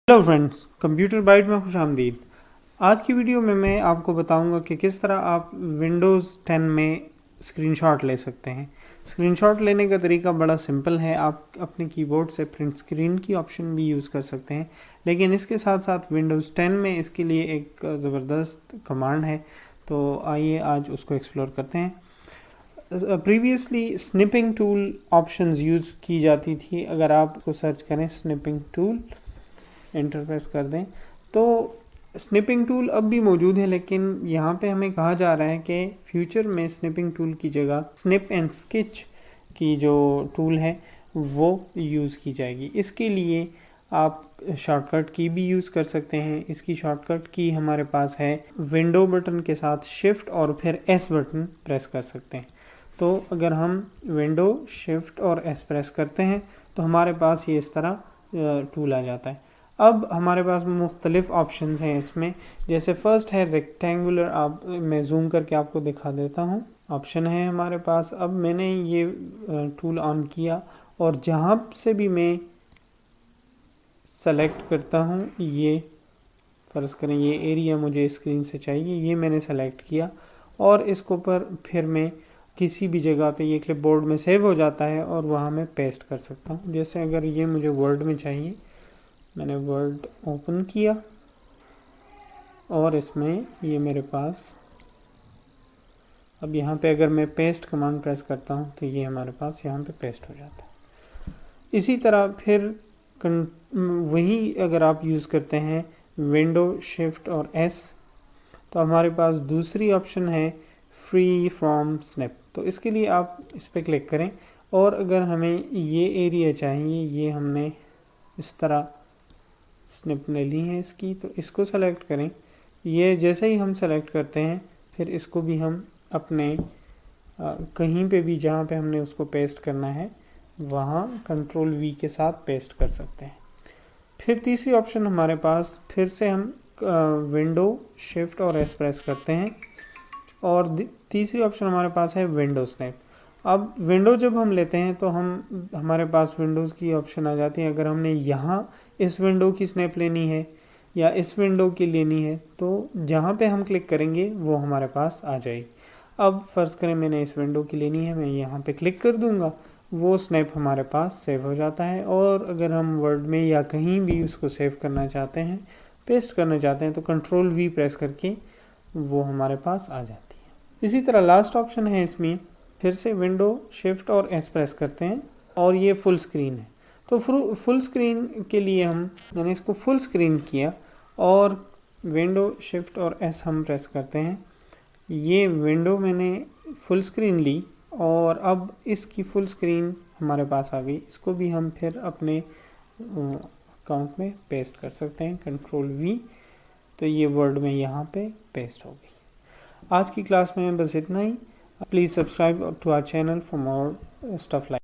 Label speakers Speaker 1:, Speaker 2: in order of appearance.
Speaker 1: Hello friends, computer bite में खुशामदीद। आज की वीडियो में मैं आपको बताऊंगा कि किस तरह आप विंडोज़ 10 में स्क्रीनशॉट ले सकते हैं। स्क्रीनशॉट लेने का तरीका बड़ा सिंपल है। आप अपने कीबोर्ड से प्रिंट स्क्रीन की ऑप्शन भी यूज़ कर सकते हैं, लेकिन इसके साथ साथ विंडोज़ 10 में इसके लिए एक ज़बरदस्त कमांड है। तो आइए आज उसको एक्सप्लोर करते हैं। Previously snipping tool options use की जाती थी। अगर आप उसको सर्च करें स्निपिंग टूल, एंटर प्रेस कर दें तो स्निपिंग टूल अब भी मौजूद है, लेकिन यहाँ पे हमें कहा जा रहा है कि फ्यूचर में स्निपिंग टूल की जगह स्निप एंड स्केच की जो टूल है वो यूज़ की जाएगी। इसके लिए आप शॉर्टकट की भी यूज़ कर सकते हैं। इसकी शॉर्टकट की हमारे पास है, विंडो बटन के साथ शिफ्ट और फिर एस बटन प्रेस कर सकते हैं। तो अगर हम विंडो शिफ्ट और एस प्रेस करते हैं तो हमारे पास ये इस तरह टूल आ जाता है। अब हमारे पास मुख्तलिफ ऑप्शंस हैं इसमें। जैसे फर्स्ट है रेक्टेंगुलर, आप मैं जूम करके आपको दिखा देता हूँ। ऑप्शन है हमारे पास। अब मैंने ये टूल ऑन किया और जहाँ से भी मैं सेलेक्ट करता हूँ, ये फ़र्ज़ करें ये एरिया मुझे स्क्रीन से चाहिए, ये मैंने सेलेक्ट किया और इसको पर फिर मैं किसी भी जगह पे ये क्लिपबोर्ड में सेव हो जाता है और वहाँ मैं पेस्ट कर सकता हूँ। जैसे अगर ये मुझे वर्ड में चाहिए, मैंने वर्ड ओपन किया और इसमें ये मेरे पास, अब यहाँ पे अगर मैं पेस्ट कमांड प्रेस करता हूँ तो ये हमारे पास यहाँ पे पेस्ट हो जाता है। इसी तरह फिर वही अगर आप यूज़ करते हैं विंडो शिफ्ट और एस, तो हमारे पास दूसरी ऑप्शन है फ्री फ्रॉम स्निप। तो इसके लिए आप इस पर क्लिक करें और अगर हमें ये एरिया चाहिए, ये हमने इस तरह स्निप ले ली है इसकी, तो इसको सेलेक्ट करें। ये जैसे ही हम सेलेक्ट करते हैं फिर इसको भी हम अपने कहीं पे भी जहाँ पे हमने उसको पेस्ट करना है वहाँ कंट्रोल वी के साथ पेस्ट कर सकते हैं। फिर तीसरी ऑप्शन हमारे पास, फिर से हम विंडो शिफ्ट और एस प्रेस करते हैं और तीसरी ऑप्शन हमारे पास है विंडो स्नैप। अब विंडो जब हम लेते हैं तो हमारे पास विंडोज़ की ऑप्शन आ जाती है। अगर हमने यहाँ इस विंडो की स्नैप लेनी है या इस विंडो की लेनी है तो जहाँ पे हम क्लिक करेंगे वो हमारे पास आ जाएगी। अब फ़र्ज़ करें मैंने इस विंडो की लेनी है, मैं यहाँ पे क्लिक कर दूँगा, वो स्नैप हमारे पास सेव हो जाता है। और अगर हम वर्ड में या कहीं भी उसको सेव करना चाहते हैं, पेस्ट करना चाहते हैं, तो कंट्रोल वी प्रेस करके वो हमारे पास आ जाती है। इसी तरह लास्ट ऑप्शन है इसमें, फिर से विंडो शिफ्ट और एस प्रेस करते हैं और ये फुल स्क्रीन है। तो फुल स्क्रीन के लिए मैंने इसको फुल स्क्रीन किया और विंडो शिफ्ट और एस हम प्रेस करते हैं। ये विंडो मैंने फुल स्क्रीन ली और अब इसकी फुल स्क्रीन हमारे पास आ गई। इसको भी हम फिर अपने अकाउंट में पेस्ट कर सकते हैं, कंट्रोल वी, तो ये वर्ड में यहाँ पे पेस्ट हो गई। आज की क्लास में बस इतना ही। Please subscribe to our channel for more stuff like